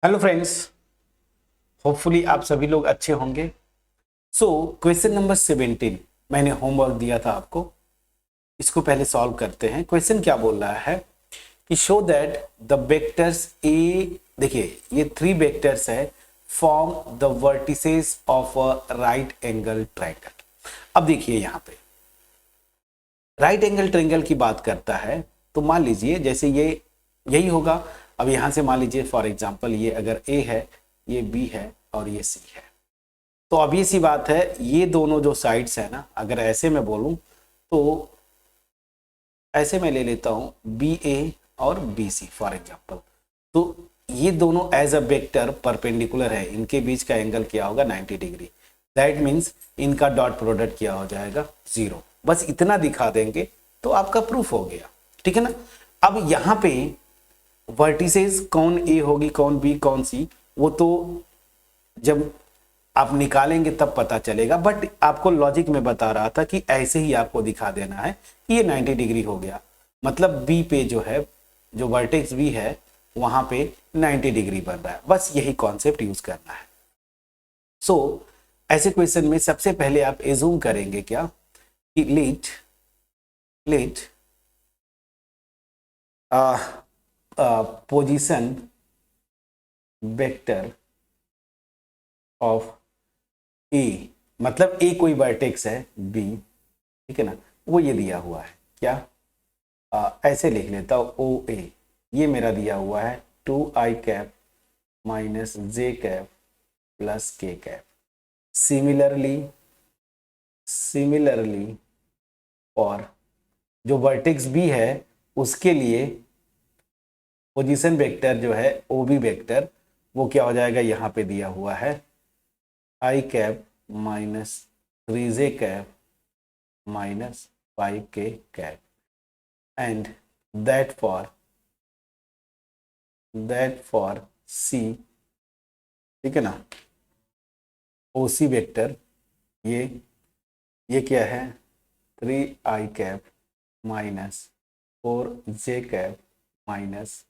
Hello friends, hopefully आप सभी लोग अच्छे होंगे। सो क्वेश्चन नंबर 17 मैंने होमवर्क दिया था आपको, इसको पहले सॉल्व करते हैं। क्वेश्चन क्या बोल रहा है कि show that the vectors A, देखिए ये 3 वेक्टर्स है, form the vertices of a right angle triangle. अब देखिए यहाँ पे राइट एंगल ट्रायंगल की बात करता है, तो मान लीजिए जैसे ये यही होगा। अब यहां से मान लीजिए फॉर एग्जांपल ये अगर ए है, ये बी है और ये सी है, तो अब ये सी बात है, ये दोनों जो साइड्स है ना, अगर ऐसे मैं बोलूं तो ऐसे मैं ले लेता हूं बी ए और बी सी फॉर एग्जांपल। तो ये दोनों एज अ वेक्टर परपेंडिकुलर है, इनके बीच का एंगल क्या होगा 90 डिग्री। दैट मीन्स इनका डॉट प्रोडक्ट क्या हो जाएगा 0। बस इतना दिखा देंगे तो आपका प्रूफ हो गया, ठीक है ना। अब यहाँ पे वर्टिसेस कौन ए होगी, कौन बी, कौन सी, वो तो जब आप निकालेंगे तब पता चलेगा। बट आपको लॉजिक में बता रहा था कि ऐसे ही आपको दिखा देना है कि ये 90 डिग्री हो गया, मतलब बी पे जो है, जो वर्टेक्स बी है वहां पे 90 डिग्री बन रहा है। बस यही कॉन्सेप्ट यूज करना है। सो ऐसे क्वेश्चन में सबसे पहले आप एज्यूम करेंगे क्या कि लेट पोजीशन वेक्टर ऑफ ए, मतलब ए कोई वर्टेक्स है बी, ठीक है ना, वो ये दिया हुआ है क्या, ऐसे लिख लेता हूं ओ ए, ये मेरा दिया हुआ है 2i कैप माइनस जे कैप प्लस के कैप। सिमिलरली और जो वर्टेक्स बी है उसके लिए पोजीशन वेक्टर जो है ओ बी वेक्टर, वो क्या हो जाएगा, यहाँ पे दिया हुआ है i cap minus 3j cap minus 5k cap and that for C, ठीक है ना, ओ सी वेक्टर ये क्या है 3i cap minus 4j cap minus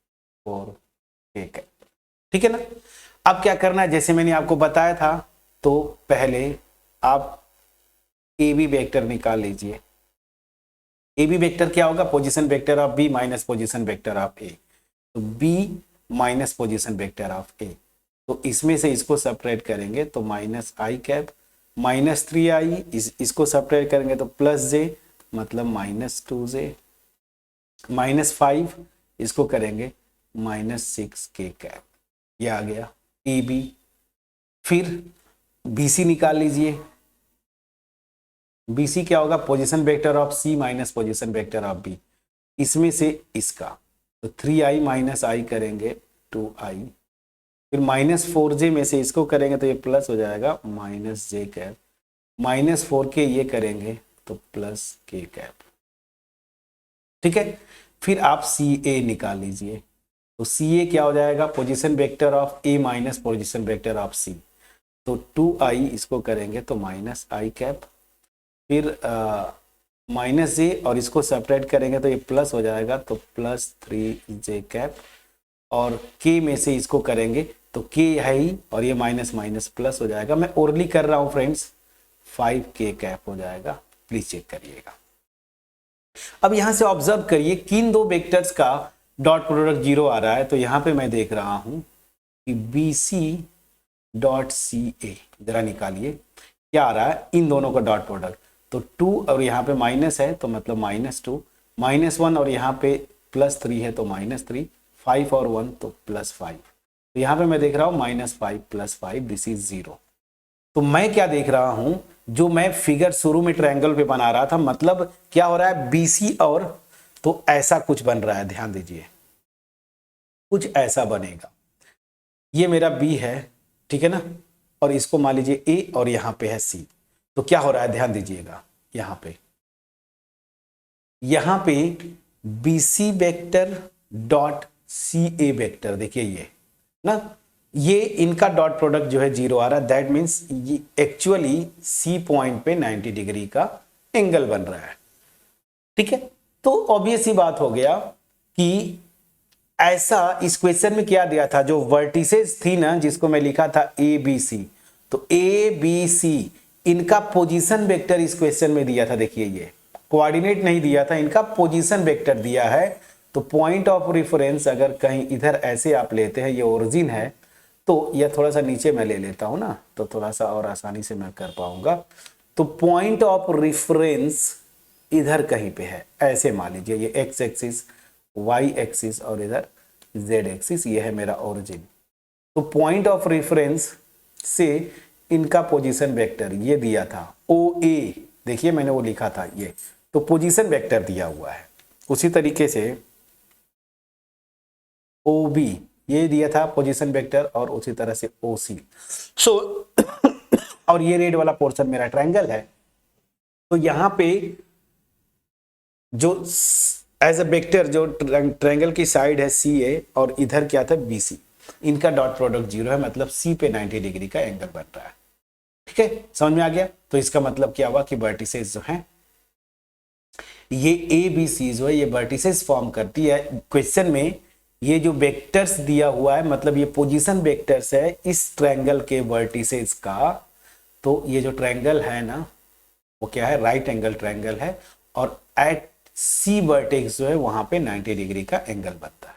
4k cap, ठीक है ना। अब क्या करना है, जैसे मैंने आपको बताया था, तो पहले आप ए बी वेक्टर निकाल लीजिए। ए बी वेक्टर क्या होगा, position vector of B minus position vector of A, तो B minus position vector of A, तो इसमें से इसको सेपरेट करेंगे तो minus i cap minus 3i, इसको सेपरेट करेंगे तो प्लस जे, मतलब माइनस 2j माइनस 5, इसको करेंगे माइनस 6k कैप, ये आ गया ए बी। फिर बी सी निकाल लीजिए। बी सी क्या होगा, position vector of C minus position vector of B, इसमें से इसका तो 3i माइनस आई करेंगे 2i, फिर माइनस 4j में से इसको करेंगे तो ये प्लस हो जाएगा माइनस जे कैप, माइनस 4k ये करेंगे तो प्लस k कैप, ठीक है। फिर आप सी ए निकाल लीजिए, तो सी ए क्या हो जाएगा, position vector of A minus position vector of C, तो 2i इसको करेंगे तो माइनस आई कैप, फिर माइनस जे और इसको सेपरेट करेंगे तो ये प्लस हो जाएगा तो प्लस 3j कैप, और k में से इसको करेंगे तो k है ही और ये माइनस माइनस प्लस हो जाएगा। मैं ओरली कर रहा हूं फ्रेंड्स, 5k कैप हो जाएगा, प्लीज चेक करिएगा। अब यहां से ऑब्जर्व करिए किन दो वेक्टर्स का डॉट प्रोडक्ट 0 आ रहा है, तो यहां पे मैं देख रहा हूं कि बी सी डॉट सी ए, जरा निकालिए क्या आ रहा है, इन दोनों का डॉट प्रोडक्ट, तो 2 और यहाँ पे माइनस है तो मतलब -2, -1 और यहाँ पे +3 है तो -3, 5 और 1 तो +5, तो यहाँ पे मैं देख रहा हूँ -5 + 5 दिस इज 0। तो मैं क्या देख रहा हूं, जो मैं फिगर शुरू में ट्रायंगल पे बना रहा था, मतलब क्या हो रहा है बीसी और, तो ऐसा कुछ बन रहा है, ध्यान दीजिए कुछ ऐसा बनेगा, ये मेरा बी है, ठीक है ना, और इसको मान लीजिए ए और यहां पे है सी, तो क्या हो रहा है ध्यान दीजिएगा, यहां पे B C vector dot C A vector, देखिए ये ना, ये इनका डॉट प्रोडक्ट जो है 0 आ रहा है। दैट मीन्स ये एक्चुअली सी पॉइंट पे 90 डिग्री का एंगल बन रहा है, ठीक है। तो ऑब्वियस ही बात हो गया कि ऐसा इस क्वेश्चन में क्या दिया था, जो वर्टिसेस थी ना जिसको मैं लिखा था ए बी सी, तो ए बी सी इनका पोजीशन वेक्टर इस क्वेश्चन में दिया था। देखिए ये कोऑर्डिनेट नहीं दिया था, इनका पोजीशन वेक्टर दिया है। तो पॉइंट ऑफ रेफरेंस अगर कहीं इधर ऐसे आप लेते हैं, ये ओरिजिन है, तो यह थोड़ा सा नीचे मैं ले लेता हूं ना, तो थोड़ा सा और आसानी से मैं कर पाऊंगा। तो पॉइंट ऑफ रेफरेंस इधर कहीं पे है, ऐसे मान लीजिए ये एक्स एक्सिस, वाई एक्सिस और इधर जेड एक्सिस, ये है मेरा ओरिजिन। तो पॉइंट ऑफ रेफरेंस से इनका पोजीशन वेक्टर ये दिया था ओ ए, देखिए मैंने वो लिखा था ये, तो पोजीशन वेक्टर दिया हुआ है। उसी तरीके से ओ बी ये दिया था पोजीशन वेक्टर, और उसी तरह से ओ सी। सो और ये रेड वाला पोर्शन मेरा ट्रायंगल है, तो यहां पे जो एज अ वेक्टर जो ट्रायंगल की साइड है सी ए और इधर क्या था बी सी, इनका डॉट प्रोडक्ट 0 है, मतलब सी पे 90 डिग्री का एंगल बन रहा है। ठीक है, समझ में आ गया। तो इसका मतलब क्या हुआ कि वर्टिसेस जो हैं ये ए बी सी जो है ये वर्टिसेस फॉर्म करती है। क्वेश्चन में ये जो वेक्टर्स दिया हुआ है, मतलब ये पोजीशन वेक्टर्स है इस ट्रायंगल के वर्टिसेस का। तो ये जो ट्रायंगल है ना वो क्या है, राइट एंगल ट्रायंगल है, और एट सी वर्टेक्स जो है वहां पे 90 डिग्री का एंगल बनता है।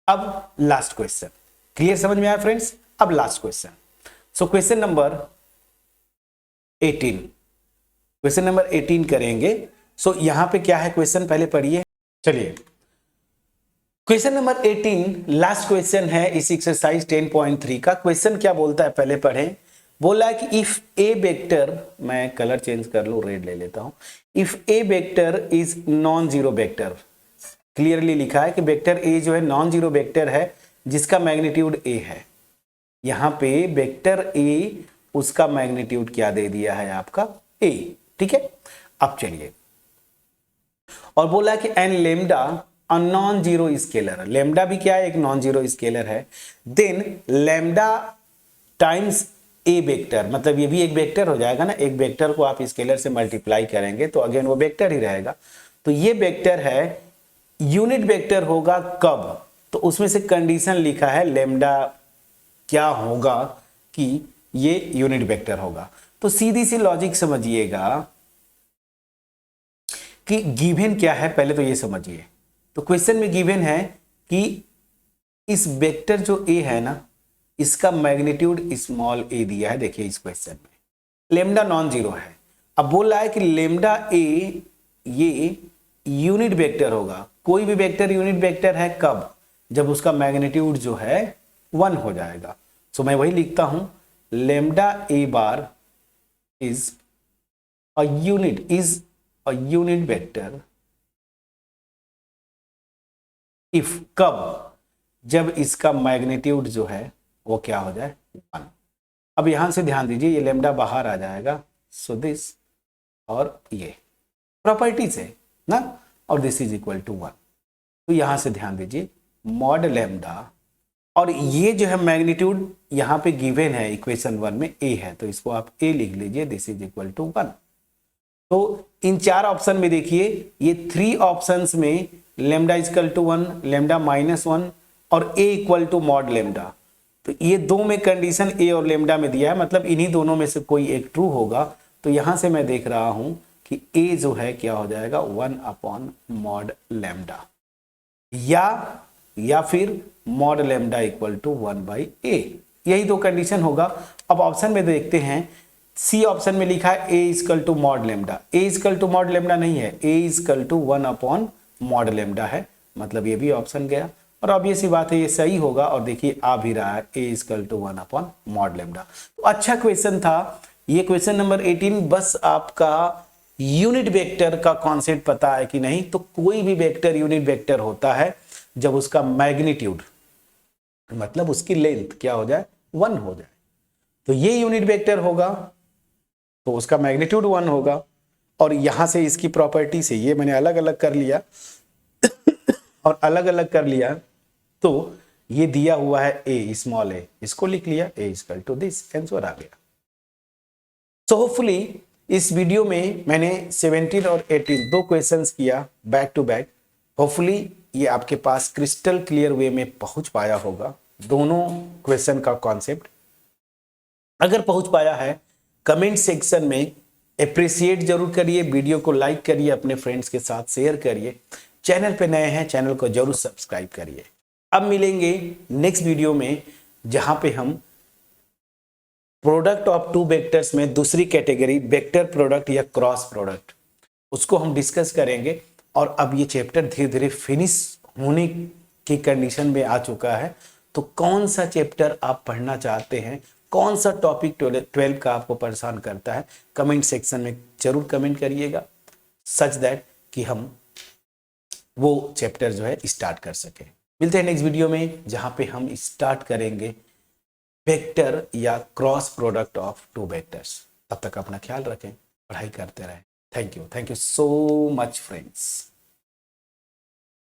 अब लास्ट क्वेश्चन, क्लियर, समझ में आया फ्रेंड्स। अब last question, so question number 18, question number 18 करेंगे। सो यहां पे क्या है क्वेश्चन, पहले पढ़िए। चलिए क्वेश्चन नंबर 18 लास्ट क्वेश्चन है इस एक्सरसाइज 10.3 का। क्वेश्चन क्या बोलता है पहले पढ़ें। बोला है कि इफ ए वेक्टर, मैं कलर चेंज कर लूं, रेड ले लेता हूं। If A vector is non zero vector, clearly लिखा है कि वेक्टर ए जो है नॉन जीरो वेक्टर है जिसका मैग्नीट्यूड ए है। यहां पे वेक्टर ए उसका मैग्नीट्यूड क्या दे दिया है आपका ए, ठीक है। अब चलिए, और बोला कि an lambda a non zero scalar, lambda भी क्या है, एक नॉन जीरो स्केलर है। Then lambda times a vector, मतलब ये भी एक वेक्टर हो जाएगा ना, एक वेक्टर को आप स्केलर से मल्टीप्लाई करेंगे तो अगेन वो वेक्टर ही रहेगा। तो ये वेक्टर है, यूनिट वेक्टर होगा कब, तो उसमें से कंडीशन लिखा है लेमडा क्या होगा कि ये यूनिट वेक्टर होगा। तो सीधी सी लॉजिक समझिएगा कि गिवन क्या है, पहले तो ये समझिए। तो क्वेश्चन में गिवन है कि इस वेक्टर जो ए है ना इसका मैग्नीट्यूड स्मॉल ए दिया है। देखिए इस क्वेश्चन में लेमडा नॉन जीरो है। अब बोल रहा है कि लेमडा ए ये यूनिट वेक्टर होगा। कोई भी वेक्टर यूनिट वेक्टर है कब, जब उसका मैग्नीट्यूड जो है 1 हो जाएगा। सो मैं वही लिखता हूं, lambda A bar is a unit vector if, कब, जब इसका मैग्नीट्यूड जो है वो क्या हो जाए 1। अब यहां से ध्यान दीजिए, ये लेमडा बाहर आ जाएगा, सो दिस और ये प्रॉपर्टीज है ना, और दिस इज इक्वल टू 1। तो यहां से ध्यान दीजिए मॉड लेमडा, और ये जो है मैग्नीट्यूड यहां पे गिवन है इक्वेशन 1 में ए है, तो इसको आप ए लिख लीजिए, दिस इज इक्वल टू 1। तो इन 4 ऑप्शन में देखिए, ये 3 ऑप्शंस में लेमडा इक्वल टू 1, लेमडा -1 और ए इक्वल टू मॉड लेमडा। तो ये दो में कंडीशन ए और लेमडा में दिया है, मतलब इन्हीं दोनों में से कोई एक ट्रू होगा। तो यहां से मैं देख रहा हूं कि ए जो है क्या हो जाएगा 1 मॉड लेमडा, या फिर mod lambda equal to 1/a, यही दो कंडीशन होगा। अब ऑप्शन में देखते हैं, सी ऑप्शन में लिखा है A equal to mod lambda, A equal to mod lambda नहीं है, A equal to 1 mod lambda है, मतलब ये भी ऑप्शन गया। और अब ये सी बात है, ये सही होगा, और देखिए आ भी रहा है A equal to 1 mod lambda. तो अच्छा क्वेश्चन था ये क्वेश्चन नंबर 18। बस आपका यूनिट वेक्टर का कॉन्सेप्ट पता है कि नहीं, तो कोई भी वेक्टर यूनिट वेक्टर होता है जब उसका मैग्नीट्यूड, मतलब उसकी लेंथ क्या हो जाए 1 हो जाए। तो ये यूनिट वेक्टर होगा तो उसका मैग्नीट्यूड 1 होगा। और यहां से इसकी प्रॉपर्टी से ये मैंने अलग अलग कर लिया और अलग अलग कर लिया, तो ये दिया हुआ है ए स्मॉल ए, इसको लिख लिया ए इक्वल टू दिस, आंसर आ गया। सो होपफुली इस वीडियो में मैंने 17 और 18 दो क्वेश्चंस किया बैक टू बैक। होपफुली ये आपके पास क्रिस्टल क्लियर वे में पहुंच पाया होगा दोनों क्वेश्चन का कॉन्सेप्ट। अगर पहुंच पाया है कमेंट सेक्शन में अप्रिशिएट जरूर करिए, वीडियो को लाइक करिए, अपने फ्रेंड्स के साथ शेयर करिए, चैनल पे नए हैं चैनल को जरूर सब्सक्राइब करिए। अब मिलेंगे नेक्स्ट वीडियो में जहां पे हम प्रोडक्ट ऑफ टू वेक्टर्स में दूसरी कैटेगरी वेक्टर प्रोडक्ट या क्रॉस प्रोडक्ट उसको हम डिस्कस करेंगे। और अब ये चैप्टर धीरे धीरे फिनिश होने की कंडीशन में आ चुका है। तो कौन सा चैप्टर आप पढ़ना चाहते हैं, कौन सा टॉपिक 12 का आपको परेशान करता है, कमेंट सेक्शन में जरूर कमेंट करिएगा, सच दैट कि हम वो चैप्टर जो है स्टार्ट कर सके। मिलते हैं नेक्स्ट वीडियो में जहां पे हम स्टार्ट करेंगे वेक्टर या cross product of two vectors. तब तक अपना ख्याल रखें, पढ़ाई करते रहें। Thank you so much friends.